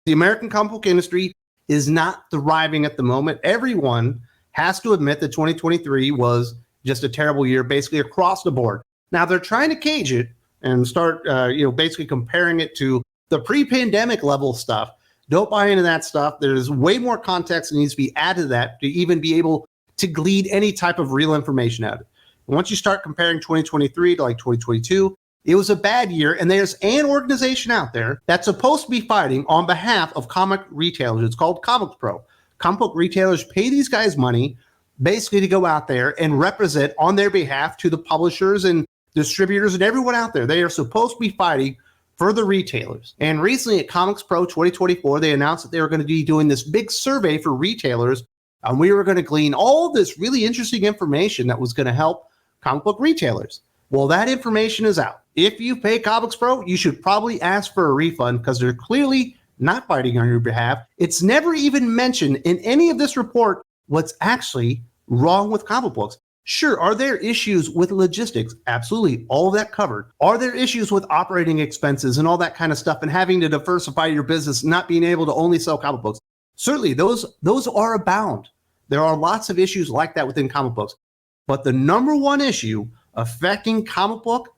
The American comic book industry is not thriving at the moment. Everyone has to admit that 2023 was just a terrible year, basically across the board. Now they're trying to cage it and start, basically comparing it to the pre-pandemic level stuff. Don't buy into that stuff. There's way more context that needs to be added to that to even be able to glean any type of real information out of it. And once you start comparing 2023 to like 2022, it was a bad year, and there's an organization out there that's supposed to be fighting on behalf of comic retailers. It's called ComicsPRO. Comic book retailers pay these guys money basically to go out there and represent on their behalf to the publishers and distributors and everyone out there. They are supposed to be fighting for the retailers. And recently at ComicsPRO 2024, they announced that they were going to be doing this big survey for retailers, and we were going to glean all this really interesting information that was going to help comic book retailers. Well, that information is out. If you pay ComicsPRO, you should probably ask for a refund because they're clearly not fighting on your behalf. It's never even mentioned in any of this report what's actually wrong with comic books. Sure, are there issues with logistics? Absolutely, all of that covered. Are there issues with operating expenses and all that kind of stuff and having to diversify your business, not being able to only sell comic books? Certainly, those are abound. There are lots of issues like that within comic books. But the number one issue affecting comic book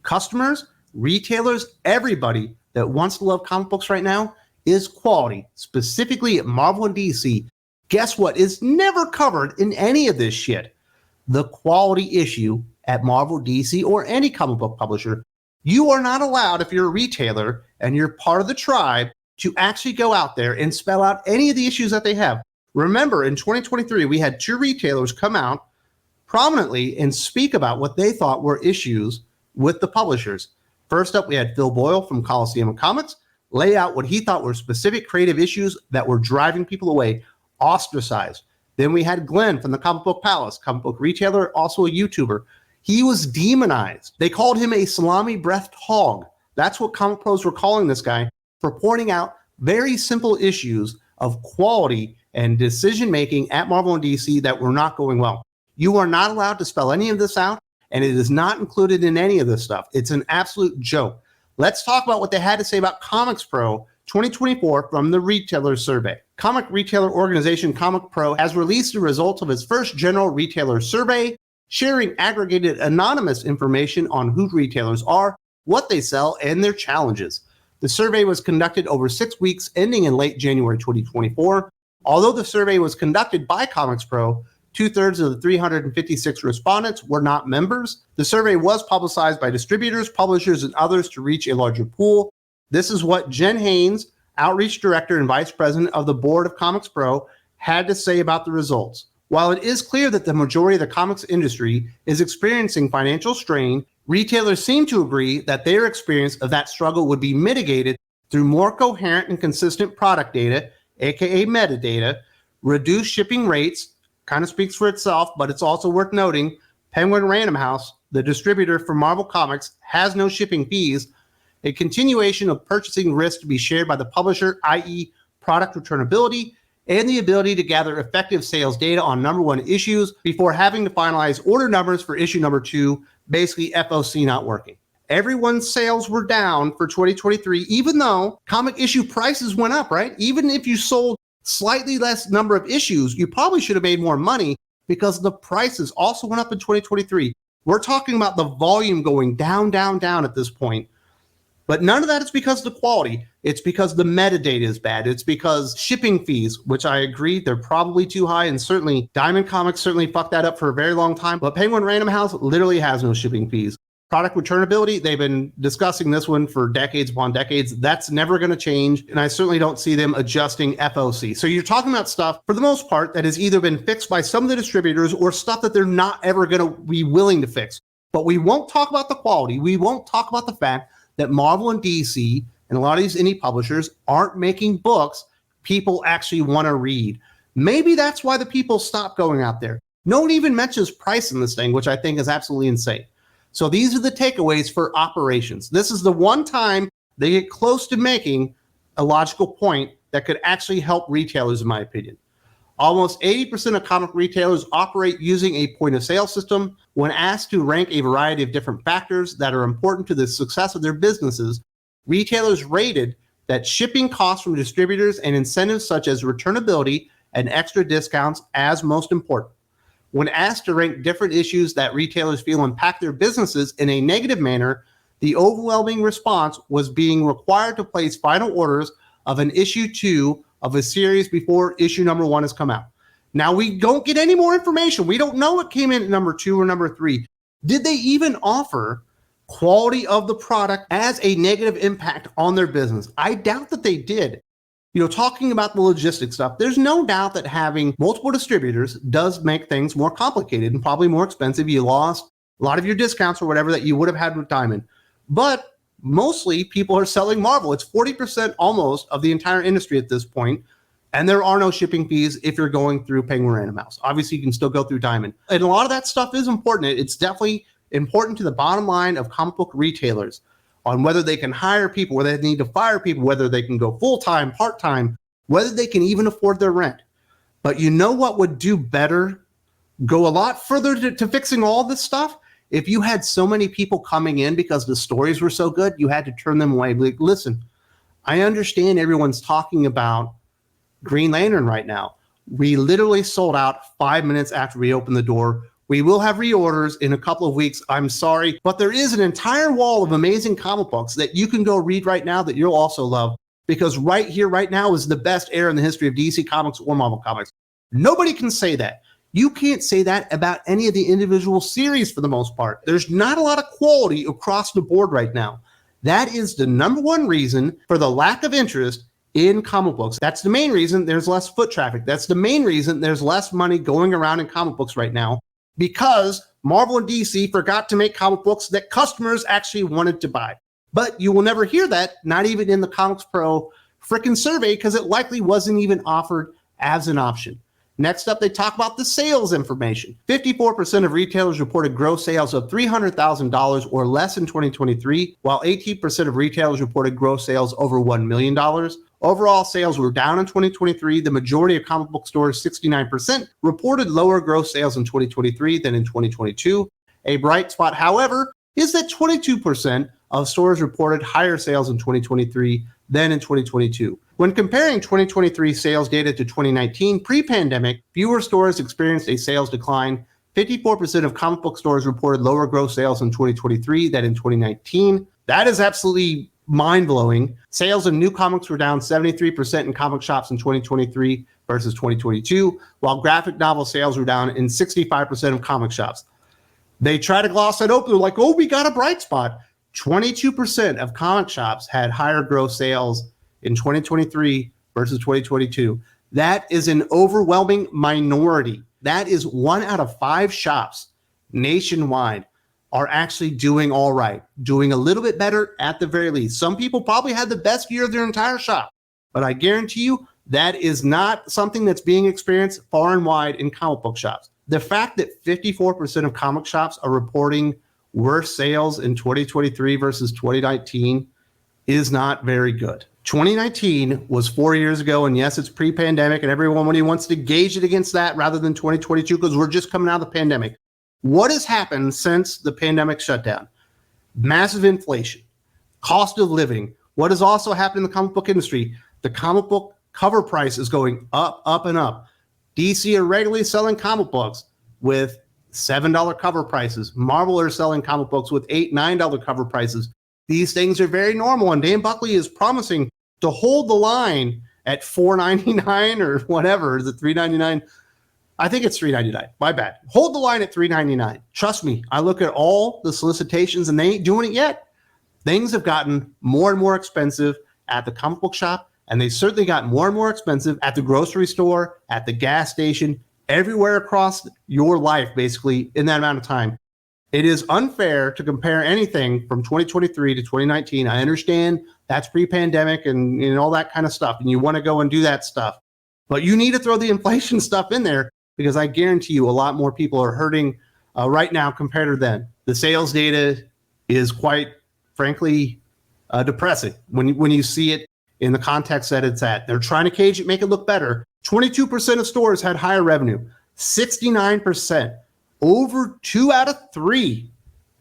customers, retailers, everybody that wants to love comic books right now is quality, specifically at Marvel and DC. Guess what? It's never covered in any of this shit. The quality issue at Marvel, DC, or any comic book publisher. You are not allowed, if you're a retailer and you're part of the tribe, to actually go out there and spell out any of the issues that they have. Remember, in 2023, we had 2 retailers come out prominently and speak about what they thought were issues with the publishers. First up, we had Phil Boyle from Coliseum Comics lay out what he thought were specific creative issues that were driving people away, ostracized. Then we had Glenn from the Comic Book Palace, comic book retailer, also a YouTuber. He was demonized. They called him a salami-breathed hog. That's what comic pros were calling this guy for pointing out very simple issues of quality and decision-making at Marvel and DC that were not going well. You are not allowed to spell any of this out, and it is not included in any of this stuff. It's an absolute joke. Let's talk about what they had to say about ComicsPRO 2024 from the retailer survey. Comic retailer organization ComicsPRO has released the results of its first general retailer survey, sharing aggregated anonymous information on who retailers are, what they sell, and their challenges. The survey was conducted over 6 weeks, ending in late January 2024. Although the survey was conducted by ComicsPRO, 2/3 of the 356 respondents were not members. The survey was publicized by distributors, publishers, and others to reach a larger pool. This is what Jen Haynes, Outreach Director and Vice President of the Board of ComicsPRO, had to say about the results. While it is clear that the majority of the comics industry is experiencing financial strain, retailers seem to agree that their experience of that struggle would be mitigated through more coherent and consistent product data, aka metadata, reduced shipping rates, kind of speaks for itself, but it's also worth noting, Penguin Random House, the distributor for Marvel Comics, has no shipping fees, a continuation of purchasing risk to be shared by the publisher, i.e. product returnability, and the ability to gather effective sales data on number 1 issues before having to finalize order numbers for issue number 2, basically FOC not working. Everyone's sales were down for 2023, even though comic issue prices went up, right? Even if you sold slightly less number of issues, you probably should have made more money because the prices also went up in 2023. We're talking about the volume going down, down, down at this point. But none of that is because of the quality. It's because the metadata is bad. It's because shipping fees, which I agree, they're probably too high. And certainly Diamond Comics certainly fucked that up for a very long time. But Penguin Random House literally has no shipping fees. Product returnability, they've been discussing this one for decades upon decades. That's never going to change. And I certainly don't see them adjusting FOC. So you're talking about stuff, for the most part, that has either been fixed by some of the distributors or stuff that they're not ever going to be willing to fix. But we won't talk about the quality. We won't talk about the fact that Marvel and DC and a lot of these indie publishers aren't making books people actually want to read. Maybe that's why the people stop going out there. No one even mentions price in this thing, which I think is absolutely insane. So these are the takeaways for operations. This is the one time they get close to making a logical point that could actually help retailers, in my opinion. Almost 80% of comic retailers operate using a point-of-sale system. When asked to rank a variety of different factors that are important to the success of their businesses, retailers rated that shipping costs from distributors and incentives such as returnability and extra discounts as most important. When asked to rank different issues that retailers feel impact their businesses in a negative manner, the overwhelming response was being required to place final orders of an issue 2 of a series before issue number 1 has come out. Now, we don't get any more information. We don't know what came in at number 2 or number 3. Did they even offer quality of the product as a negative impact on their business? I doubt that they did. Talking about the logistics stuff, there's no doubt that having multiple distributors does make things more complicated and probably more expensive. You lost a lot of your discounts or whatever that you would have had with Diamond. But mostly people are selling Marvel. It's 40% almost of the entire industry at this point. And there are no shipping fees if you're going through Penguin Random House. Obviously, you can still go through Diamond. And a lot of that stuff is important. It's definitely important to the bottom line of comic book retailers on whether they can hire people, whether they need to fire people, whether they can go full-time, part-time, whether they can even afford their rent. But you know what would do better, go a lot further to fixing all this stuff? If you had so many people coming in because the stories were so good, you had to turn them away. Like, listen, I understand everyone's talking about Green Lantern right now. We literally sold out 5 minutes after we opened the door. We will have reorders in a couple of weeks. I'm sorry, but there is an entire wall of amazing comic books that you can go read right now that you'll also love, because right here, right now is the best era in the history of DC Comics or Marvel Comics. Nobody can say that. You can't say that about any of the individual series for the most part. There's not a lot of quality across the board right now. That is the number one reason for the lack of interest in comic books. That's the main reason there's less foot traffic. That's the main reason there's less money going around in comic books right now, because Marvel and DC forgot to make comic books that customers actually wanted to buy. But you will never hear that, not even in the ComicsPRO frickin' survey, because it likely wasn't even offered as an option. Next up, they talk about the sales information. 54% of retailers reported gross sales of $300,000 or less in 2023, while 18% of retailers reported gross sales over $1 million. Overall sales were down in 2023. The majority of comic book stores, 69%, reported lower gross sales in 2023 than in 2022. A bright spot, however, is that 22% of stores reported higher sales in 2023 than in 2022. When comparing 2023 sales data to 2019, pre-pandemic, fewer stores experienced a sales decline. 54% of comic book stores reported lower gross sales in 2023 than in 2019. That is absolutely mind-blowing. Sales of new comics were down 73% in comic shops in 2023 versus 2022, while graphic novel sales were down in 65% of comic shops. They try to gloss that over. They're like, oh, we got a bright spot. 22% of comic shops had higher gross sales in 2023 versus 2022. That is an overwhelming minority. That is 1 out of 5 shops nationwide are actually doing all right, doing a little bit better at the very least. Some people probably had the best year of their entire shop, but I guarantee you that is not something that's being experienced far and wide in comic book shops. The fact that 54% of comic shops are reporting worse sales in 2023 versus 2019 is not very good. 2019 was 4 years ago, and yes, it's pre-pandemic, and everyone wants to gauge it against that rather than 2022 because we're just coming out of the pandemic. What has happened since the pandemic shutdown? Massive inflation, cost of living. What has also happened in the comic book industry? The comic book cover price is going up, up, and up. DC are regularly selling comic books with $7 cover prices. Marvel are selling comic books with $8, $9 cover prices. These things are very normal, and Dan Buckley is promising to hold the line at $4.99 or whatever. Is it $3.99? I think it's $3.99. My bad. Hold the line at $3.99. Trust me, I look at all the solicitations and they ain't doing it yet. Things have gotten more and more expensive at the comic book shop, and they certainly got more and more expensive at the grocery store, at the gas station, everywhere across your life, basically, in that amount of time. It is unfair to compare anything from 2023 to 2019. I understand that's pre-pandemic and all that kind of stuff, and you want to go and do that stuff. But you need to throw the inflation stuff in there, because I guarantee you a lot more people are hurting right now compared to then. The sales data is quite, frankly, depressing when you see it in the context that it's at. They're trying to cage it, make it look better. 22% of stores had higher revenue. 69%. Over 2 out of 3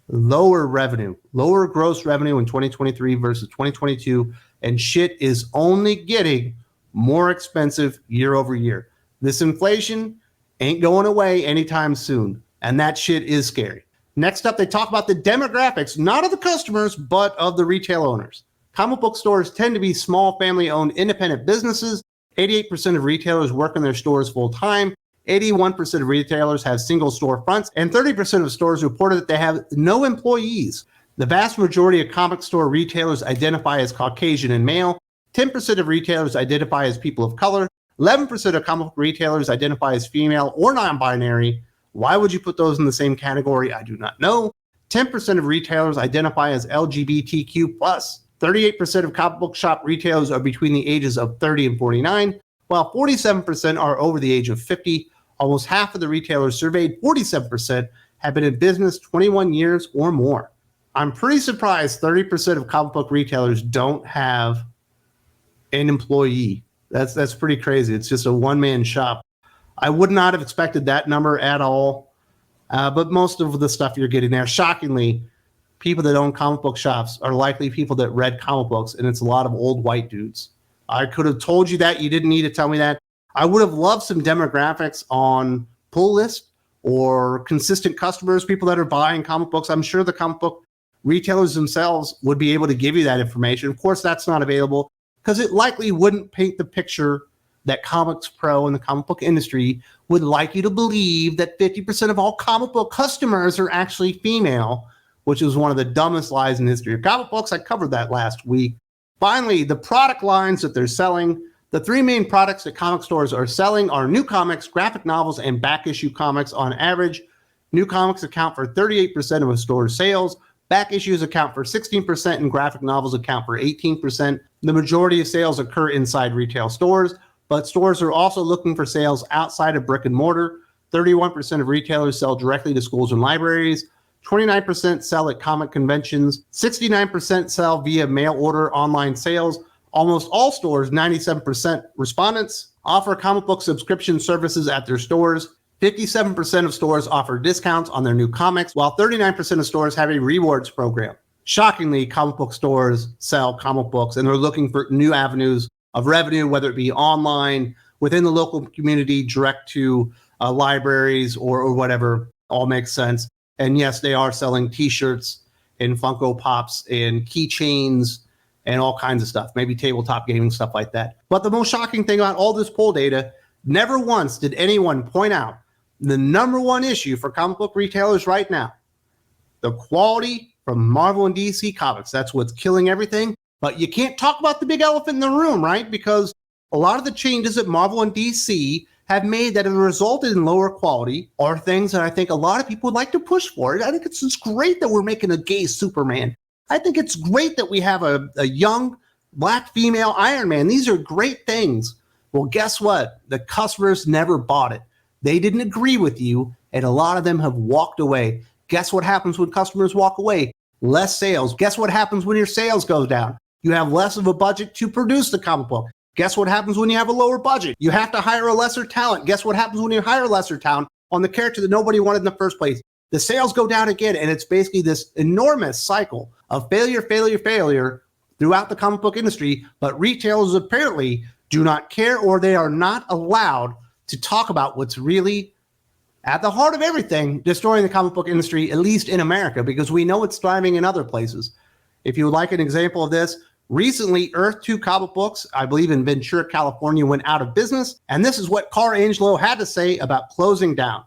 lower revenue, lower gross revenue in 2023 versus 2022. and shit is only getting more expensive year over year. This inflation ain't going away anytime soon, and that shit is scary. Next up, they talk about the demographics, not of the customers, but of the retail owners. Comic book stores tend to be small, family-owned, independent businesses. 88% of retailers work in their stores full-time. 81% of retailers have single storefronts, and 30% of stores reported that they have no employees. The vast majority of comic store retailers identify as Caucasian and male. 10% of retailers identify as people of color. 11% of comic book retailers identify as female or non-binary. Why would you put those in the same category? I do not know. 10% of retailers identify as LGBTQ+. 38% of comic book shop retailers are between the ages of 30 and 49, while 47% are over the age of 50. Almost half of the retailers surveyed, 47%, have been in business 21 years or more. I'm pretty surprised 30% of comic book retailers don't have an employee. That's pretty crazy. It's just a one-man shop. I would not have expected that number at all, but most of the stuff you're getting there, shockingly, people that own comic book shops are likely people that read comic books, and it's a lot of old white dudes. I could have told you that. You didn't need to tell me that. I would have loved some demographics on pull list or consistent customers, people that are buying comic books. I'm sure the comic book retailers themselves would be able to give you that information. Of course, that's not available because it likely wouldn't paint the picture that ComicsPRO and the comic book industry would like you to believe that 50% of all comic book customers are actually female, which is one of the dumbest lies in the history of comic books. I covered that last week. Finally, the product lines that they're selling. The three main products that comic stores are selling are new comics, graphic novels, and back issue comics. On average, new comics account for 38% of a store's sales. Back issues account for 16%, and graphic novels account for 18%. The majority of sales occur inside retail stores, but stores are also looking for sales outside of brick and mortar. 31% of retailers sell directly to schools and libraries. 29% sell at comic conventions. 69% sell via mail order online sales. Almost all stores, 97% respondents, offer comic book subscription services at their stores. 57% of stores offer discounts on their new comics, while 39% of stores have a rewards program. Shockingly, comic book stores sell comic books, and they're looking for new avenues of revenue, whether it be online, within the local community, direct to libraries or whatever. All makes sense. And yes, they are selling T-shirts and Funko Pops and keychains and all kinds of stuff, maybe tabletop gaming, stuff like that. But the most shocking thing about all this poll data, never once did anyone point out the number one issue for comic book retailers right now, the quality from Marvel and DC comics. That's what's killing everything. But you can't talk about the big elephant in the room, right? Because a lot of the changes that Marvel and DC have made that have resulted in lower quality are things that I think a lot of people would like to push for. I think it's just great that we're making a gay Superman. I think it's great that we have a young black female Iron Man. These are great things. Well, guess what? The customers never bought it. They didn't agree with you, and a lot of them have walked away. Guess what happens when customers walk away? Less sales. Guess what happens when your sales go down? You have less of a budget to produce the comic book. Guess what happens when you have a lower budget? You have to hire a lesser talent. Guess what happens when you hire lesser talent on the character that nobody wanted in the first place? The sales go down again, and it's basically this enormous cycle of failure throughout the comic book industry, but retailers apparently do not care, or they are not allowed to talk about what's really at the heart of everything destroying the comic book industry, at least in America, because we know it's thriving in other places. If you would like an example of this, recently Earth 2 comic books, I believe in Ventura, California, went out of business, and this is what Cara Angelo had to say about closing down.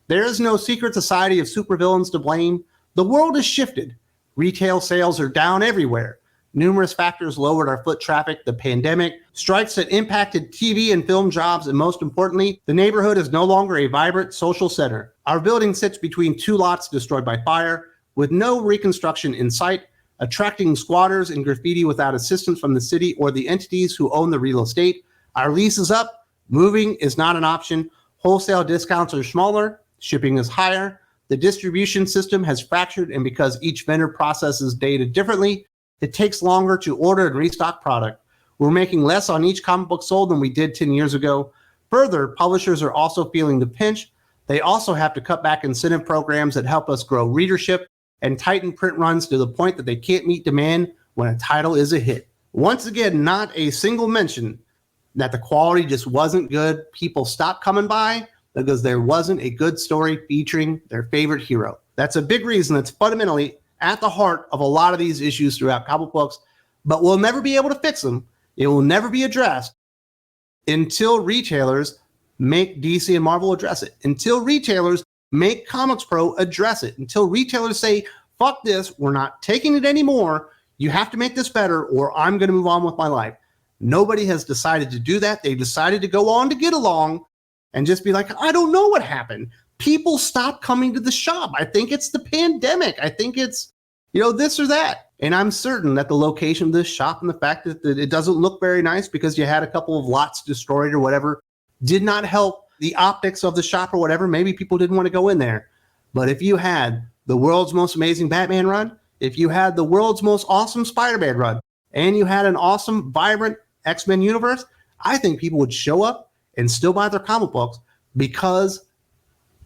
There is no secret society of supervillains to blame. The world has shifted. Retail sales are down everywhere. Numerous factors lowered our foot traffic, the pandemic, strikes that impacted TV and film jobs, and most importantly, the neighborhood is no longer a vibrant social center. Our building sits between two lots destroyed by fire, with no reconstruction in sight, attracting squatters and graffiti without assistance from the city or the entities who own the real estate. Our lease is up. Moving is not an option. Wholesale discounts are smaller. Shipping is higher. The distribution system has fractured, and because each vendor processes data differently, it takes longer to order and restock product. We're making less on each comic book sold than we did 10 years ago. Further, publishers are also feeling the pinch. They also have to cut back incentive programs that help us grow readership and tighten print runs to the point that they can't meet demand when a title is a hit. Once again, not a single mention that the quality just wasn't good. People stopped coming by because there wasn't a good story featuring their favorite hero. That's a big reason. That's fundamentally at the heart of a lot of these issues throughout comic books, but we'll never be able to fix them. It will never be addressed until retailers make DC and Marvel address it, until retailers make ComicsPRO address it, until retailers say, fuck this, we're not taking it anymore. You have to make this better or I'm going to move on with my life. Nobody has decided to do that. They decided to go on to get along and just be like, I don't know what happened. People stopped coming to the shop. I think it's the pandemic. I think it's, this or that. And I'm certain that the location of this shop and the fact that it doesn't look very nice because you had a couple of lots destroyed or whatever did not help the optics of the shop or whatever. Maybe people didn't want to go in there. But if you had the world's most amazing Batman run, if you had the world's most awesome Spider-Man run, and you had an awesome, vibrant X-Men universe, I think people would show up and still buy their comic books because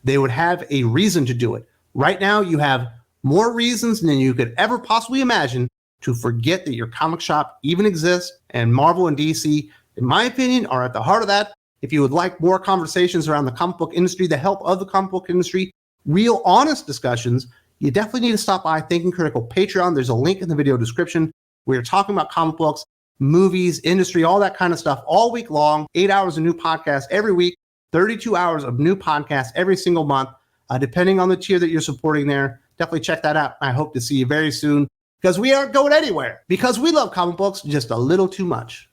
they would have a reason to do it. Right now, you have more reasons than you could ever possibly imagine to forget that your comic shop even exists, and Marvel and DC, in my opinion, are at the heart of that. If you would like more conversations around the comic book industry, the help of the comic book industry, real honest discussions, you definitely need to stop by Thinking Critical Patreon. There's a link in the video description. We're talking about comic books, movies, industry, all that kind of stuff all week long. 8 hours of new podcasts every week, 32 hours of new podcasts every single month, depending on the tier that you're supporting there. Definitely check that out. I hope to see you very soon because we aren't going anywhere because we love comic books just a little too much.